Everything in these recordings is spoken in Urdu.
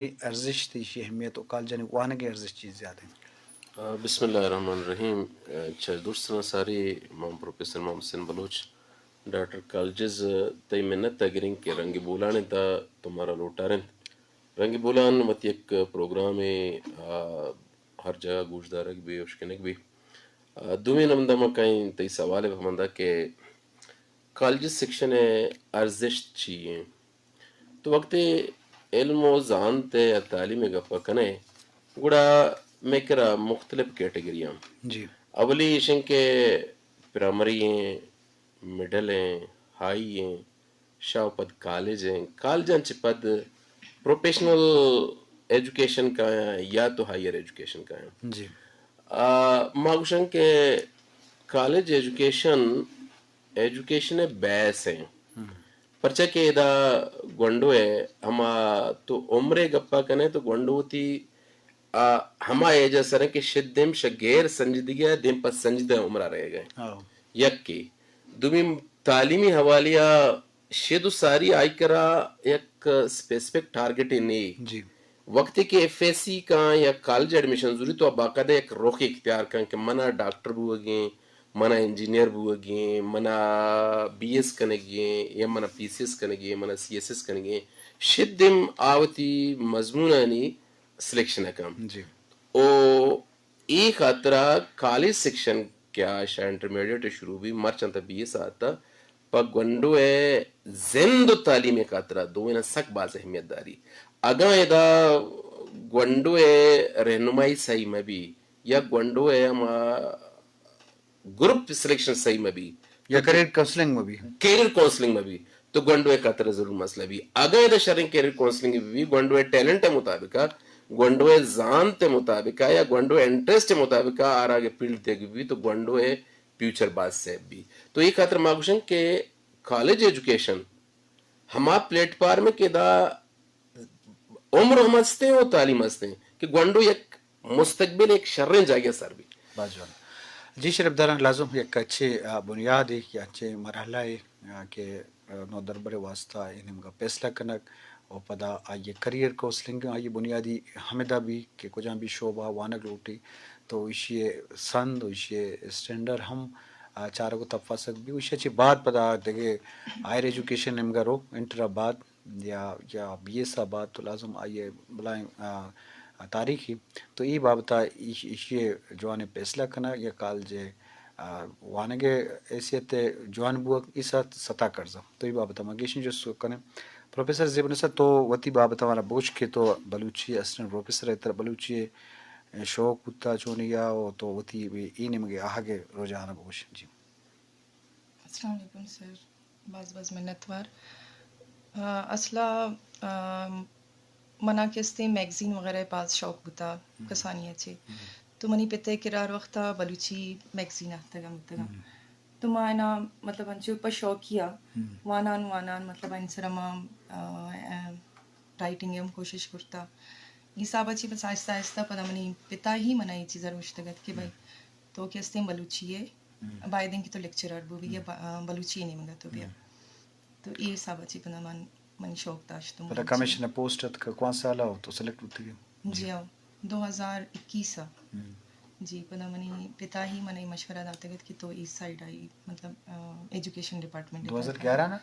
ارزش تھی یہ اہمیت و کالجانی وانا کی ارزش چیز زیادہ ہے. بسم الله الرحمن الرحیم. دوستنا ساری مام پروفیسر محمد حسین بلوچ ڈاکٹر کالجز تی منت تگرین کے رنگی بولان تا تمہارا لوٹارن رنگی بولان مت یک پروگرام ہر جگہ گوشدارک بھی اشکنک بھی دومی نمدہ مکائیں تی سوال ہے ہمندہ کہ کالجز سیکشن ارزش چیئے تو وقت علم و زانتے یا تعلیم گفا کنے گوڑا میکرا مختلف کیٹیگریاں جی اولی ایشن کے پرائمری ہیں، مڈل ہیں، ہائی ہیں، شاوپد کالج ہیں. کالجان چپد پروفیشنل ایجوکیشن کا ہیں یا تو ہائر ایجوکیشن کا ہیں. جی ماگوشن کے کالج ایجوکیشن بیس ہیں پرچہ کہ دا گونڈو ہے ہما تو عمرے گپا کنے تو گونڈو تی ہما ایجا سریں کہ شدیم شگیر سنجدگی دیم پس سنجدہ عمرہ رہ گئے یک کی دومی تعلیمی حوالیا شیدو ساری آئی کرا یک سپیسفک ٹارگٹ نہیں جی وقتی کہ ایف ایس سی کا یا کالج ایڈمیشن ضروری تو باقاعدہ ایک رخ اختیار کریں کہ منا ڈاکٹر بو گئیں منا انجینئر بو گئیں منا بی ایس کنے گئیں یا منا پی سی ایس کنے گئیں منا سی ایس ایس کنے گئیں شدم آوتی مضمونانی سلیکشن کام جی او ای خاطرہ کالج سیکشن کیا شاید انٹرمیڈیٹ شروع بھی مرچنتا بی ایس آتا پا گونڈو ہے زند تعلیم خاطرہ دوینا سک باز اہمیت داری اگاں ادا گونڈو ہے رہنمائی صحیح میں بھی یا گونڈو ہے ہما گروپ سلیکشن صحیح میں بھی یا کریئر کاؤنسلنگ میں بھی کیریئر کاؤنسلنگ میں بھی تو گونڈو ہے خاطر ضرور مسئلہ بھی اگر ادا شرنگ کیریئر کاؤنسلنگ بھی گونڈو ہے ٹیلنٹ مطابق گونڈو ہے زانت مطابق یا گونڈو ہے انٹرسٹ مطابق آر آگے فیلڈ دے بھی تو گونڈو ہے فیوچر باز سے بھی تو یہ خاطر ماگوشن کہ کالج ایجوکیشن ہما پلیٹ فارم کے دا عمر ہم ہستے ہیں اور تعلیم ہستے ہیں کہ گونڈو یک مستقبل ایک شرن جاگیا سر بھی باجوان. جی شریف داران لازم یک اچھے بنیاد ہے یا اچھے مرحلہ ہے کہ نو دربر واسطہ انہم کا فیصلہ کنک اور پدا آئیے کریئر کاؤنسلنگ آئیے بنیادی ہمدہ بھی کہ کجاں بھی شعبہ وانک لوٹی تو اسی سند اسی اسٹینڈر ہم چاروں کو تفاصق بھی اسی اچھی بات پدا دیکھے ہائر ایجوکیشن ہم کا رو انٹر آباد یا بی ایس آباد تو لازم آئیے بلائیں تاریخی تو ای بابتا ایشی جوان فیصلہ کنا یا کالج وانگے حیثیت جوان بوک ایسا سطح کرزا تو ای بابتا مگیشن جو سو کنے پروفیسر زیب نسا تو وتی بابتا وانا بوچ کے تو بلوچی اسٹن پروفیسر ایتر بلوچی شوق کتا چونیا تو وتی این مگے آہگے روزانہ بوش. جی السلام علیکم سر. باز منتوار اصلا منا کستے میگزین وغیرہ پاس شوق بتا کسانی اچھے تو منی پتہ کرار وقتا بلوچی میگزین آتا تو مانا مطلب انچو پا شوقیا وانان مطلب انسرما رائٹنگ ہم کوشش کرتا یہ سب اچھی بس آہستہ آہستہ پتہ منی پتا ہی منا یہ چیزیں روشتگت کہ بھائی تو کستے بلوچی ہے بائدن کی تو لیکچرر وہ بھی بلوچی نہیں منگا تو بھی تو یہ سب اچھی پنا من شوق داشت پتہ کمیشن پوسٹ کا کون سالہ ہو تو سلیکٹ ہوتی ہے جی آؤ 2021 جی پنا منی پتا ہی منی مشورہ داتے گا کہ تو اس سائڈ آئی مطلب ایجوکیشن ڈپارٹمنٹ 2011 نا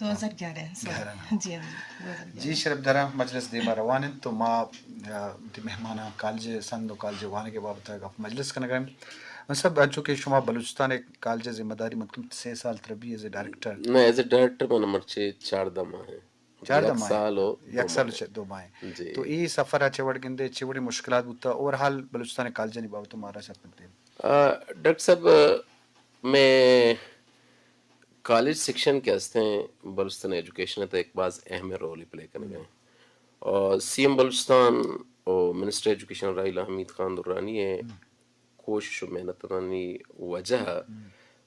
2011 جی جی شرف درہ مجلس دیما روانن تو ما دی مہمانہ کالج سندو کالج وانے کے بابت مجلس کا نگرم سب چونکہ شما بلوچستان ایک کالج ذمہ داری مطلب 6 سال تربی ایز اے ڈائریکٹر میں ایز اے ڈائریکٹر میں نمبر 4 دمہ ہیں 4 دم سال ہو یک سال 2 ماہ تو ای سفر اچھے وڑ گندے چوڑی مشکلات ہوتا اور حال بلوچستان کالج نہیں بابت مارا سکتے ڈاکٹر صاحب میں کالج سیکشن کے ہستے ہیں بلوچستان ایجوکیشن تو ایک بعض اہم رول پلے کرنے گئے اور سی ایم بلوچستان اور منسٹر ایجوکیشن راحیل حمید خان درانی ہے کوشش و محنت رانی وجہ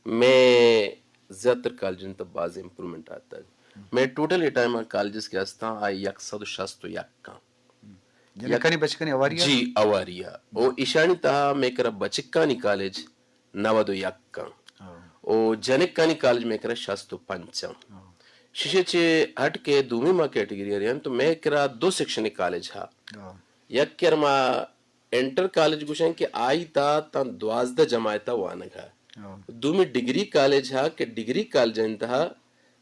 میں زیادہ تر کالجن تب بعض امپرومنٹ آتا ہے میں ٹوٹل ٹائم کالجز کے ہستا آئی 161 کنی بچکنی اواریہ جی اواریہ او ایشانی تہا میں کرا بچکانی کالج 91 او جنکانی کالج میں کرا 65 شیشے چے ہٹ کے دومی ما کیٹیگری ریان تو میں کرا دو سیکشن کالج ہا یک کرما انٹر کالج گوشن کہ آئی تا 12 جماعتا وانگ ہا دومی ڈگری کالج ہا کہ ڈگری کالج انتہا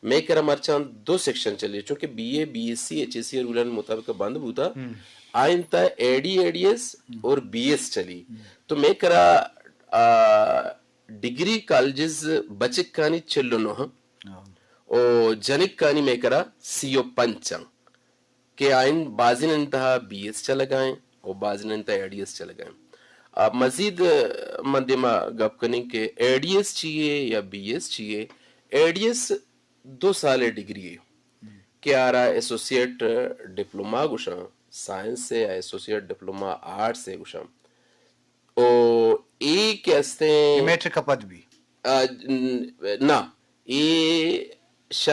میں کرا مرچان دو سیکشن چلی چونکہ B A B S C H S C رولن مطابق بند بوتا آئنتا اے ڈی ایس اور بی ایس چلی تو میں کرا ڈگری کالجز بچک کانی چلو نو او جنک کانی میں کرا سیو پنچن کہ آئین بازن انتہا بی ایس چل گائیں اور بازن انتہا اے ڈی ایس چل گائیں. اب مزید مندمہ گپ کنیں کہ اے ڈی ایس چاہیے یا بی ایس چاہیے. اے ڈی ایس 2 سال ڈگری ہے کہ آرہا ایسوسیٹ ڈپلوما گوشاں سائنس سے ایسوسیٹ ڈپلوما آرٹ سے گوشاں او ای کے ہستے میٹرک کا پد بھی نا ای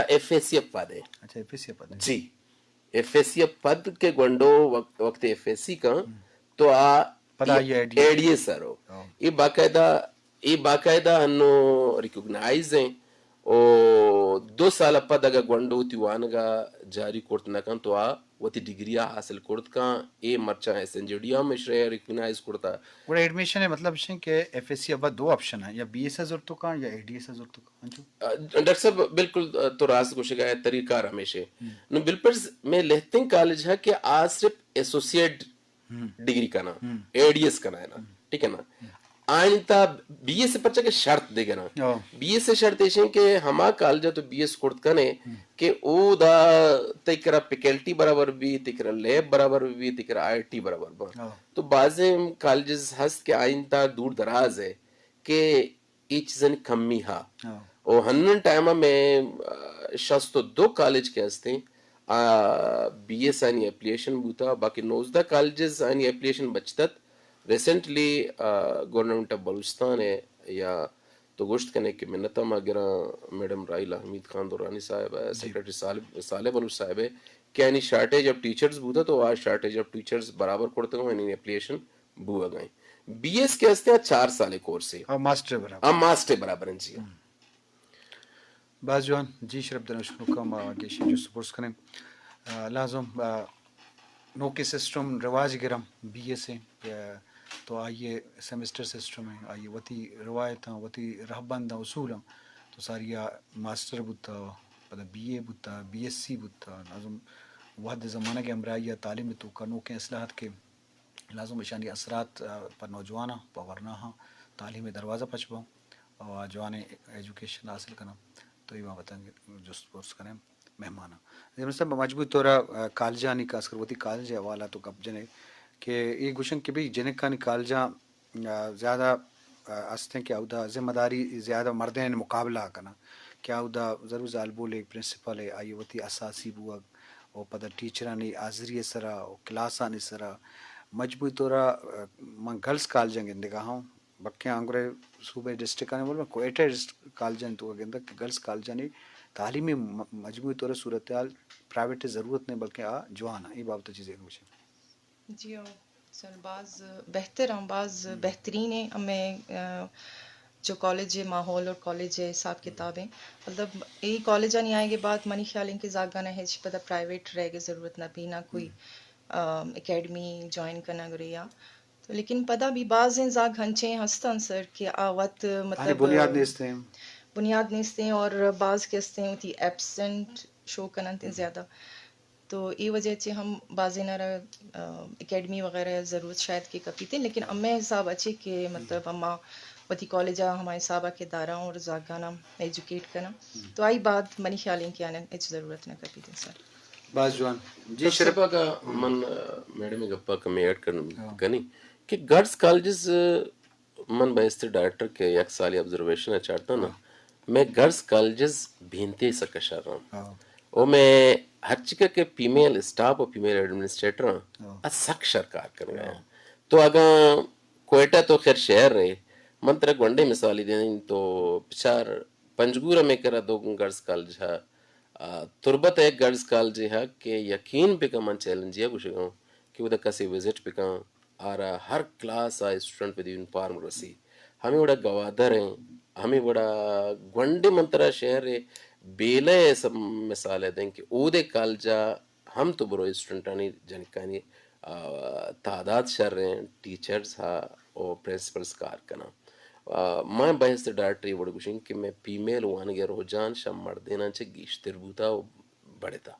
ایف ایس سی پد ہے. اچھا ایف ایس سی پد جی ایف ایس سی پد کے گنڈو وقت ایف ایس سی کا تو اے ڈی ایس سرو یہ باقاعدہ انو ریکوگنائز ہیں او 2 سال پد اگر گنڈو تیوانگا جاری کرت نکن تو وتی ڈگریہ حاصل کرت کان اے مرچا ایس این جی ڈی میں شرے ریکوگنائز کرتا گوڑا ایڈمیشن ہے مطلب ہے کہ ایف ایس سی اب 2 آپشن ہیں یا بی ایس ضرورت کا یا اے ڈی ایس ضرورت کا. ڈاکٹر صاحب بالکل تو راست کو شکا ہے طریقہ ہمیشہ نو بالپرز میں لہتنگ کالج ہے کہ آج صرف ایسوسیٹ ڈگری کا نا اے ڈی ایس کا نا ہے نا ٹھیک ہے نا آئنتا بی ایس سے پرچا کہ شرط دے گا نا بی ایس سے شرط ایشیں کہ ہما کالجہ تو بی ایس کرت کنے کہ او دا تکرہ پیکلٹی برابر بھی تکرہ لیب برابر بھی تکرہ آئی ٹی برابر بھی تو بعضیں کالجز ہست کہ آئنتا دور دراز ہے کہ ای چیزن کمی ہا اور ہنن ٹائمہ میں شخص تو 2 کالج کے ہستے بی ایس آنی اپلیشن بوتا باقی 19 کالجز آنی اپلیشن بچتت ریسنٹلی گورنمنٹ آف بلوچستان ہے یا تو گوشت کنے کہ منتا ماگرہ میڈم رائلہ حمید خان دورانی صاحب ہے سیکریٹری صالح بلوچ صاحب ہے کہ یعنی شارٹیج آف ٹیچرز بوتا تو آج شارٹیج آف ٹیچرز برابر کرتے گا یعنی اپلیشن بوا گئیں. بی ایس کے ہستے ہیں 4 سالے کورس ہے ماسٹر برابر ہیں جی بعض جوان جی شرف دن شنو کم آگے جو سپورٹس کریں لازم نو کے سسٹم رواج گرم بی ایس ہے تو آئیے سیمسٹر سسٹم ہے آئیے وتی روایت ہیں وتی رہبند ہیں اصول ہیں تو ساری ماسٹر بتا پتہ بی اے بتا بی ایس سی بتا لازم وحد زمانہ کے امرائی تعلیم تو کنو کے اصلاحات کے لازم اشانی اثرات پر نوجوانہ پورنا ہاں تعلیم دروازہ پچباؤں اور جوان ایجوکیشن حاصل کرنا تو یہ بتائیں گے جو سپورٹس کریں مہمانہ صاحب مجبوری طور کالجہ نہیں خاص کر وتی کالج حوالہ تو کب جنے کہ یہ گوشن کہ بھئی جنک کانی کالجہ زیادہ ہستے کہ ادا ذمہ داری زیادہ مردین مقابلہ کنا کیا ادا ضرور زال بولے پرنسپل ہے آئی وتی اساسی بوگ اور پتہ ٹیچرانی حاضری سرا اور کلاسانی سرا مجبوری طورا من گرلس کالجہ گندگا ہوں بکے آنگرے صوبے ڈسٹرکٹ آنے بول میں کوئٹہ کالجہ تو گندہ کہ گرلس کالجہ نہیں تعلیمی مجموعی طور صورتحال پرائیویٹ ضرورت نہیں بلکہ جوان ہے یہ بابت چیزیں کچھ جی سر بعض بہتر ہیں بعض بہترین ہیں ہمیں جو کالج ہے ماحول اور کالج ہے حساب کتابیں مطلب یہی کالج نہیں آئے گے بعد منی خیال ان کے زاگانا ہے پتہ پرائیویٹ رہ گے ضرورت نہ بھی نہ کوئی اکیڈمی جوائن کرنا گریا تو لیکن پتہ بھی بعض ہیں زاگ ہنچے ہستن سر کہ آوت مطلب بنیاد نیستے ہیں اور بعض کہتے ہیں ہوتی ایبسنٹ شو کنن زیادہ تو یہ وجہ سے ہم بعض نہ اکیڈمی وغیرہ ضرورت شاید کہ کپی تھے لیکن امیں حساب اچھے کہ مطلب اما وتی کالجہ ہمارے صحابہ کے دارہ اور زاگانا ایجوکیٹ کرنا تو آئی بات منی خیالیں کہ آنے اچھ ضرورت نہ کپی تھے سر بعض جوان جی شرپا کا من میڈم گپا کا میں ایڈ کرنی کہ گرلس کالجز من بیستے ڈائریکٹر کے یک سالی آبزرویشن ہے چاہتا نا میں گرلس کالجز بھینتے سکا شار رہا ہوں اور میں ہر چکا کے فیمیل اسٹاف اور فیمیل ایڈمنسٹریٹر ہاں سک شرکار کر گئے ہیں تو اگر کوئٹہ تو خیر شہر رہے من ترک ونڈے مثالی دیں تو پچھار پنجگورہ میں کرا 2 گرلس کالج ہے تربت ایک گرلس کالج ہے کہ یقین پہ کا من چیلنج ہے کچھ گاؤں کہ وہ کسی وزٹ پہ کہاں آ رہا ہر کلاس آئے اسٹوڈنٹ پہ دیون فارم رسی ہمیں بڑا گوادر ہیں ہمیں بڑا گونڈے منترا شہر ہے بیلے سب مثال دیں کہ او دے کالجا ہم تو برو اسٹوڈنٹانی جنکانی تعداد شر رہے ہیں ٹیچرز ہا اور پرنسپلز کار کنا میں بحث ڈائریکٹری وڑ گوشیں کہ میں فیمیل وان گے رجحان شم مردینا چھ گیشتر بوتا بڑھتا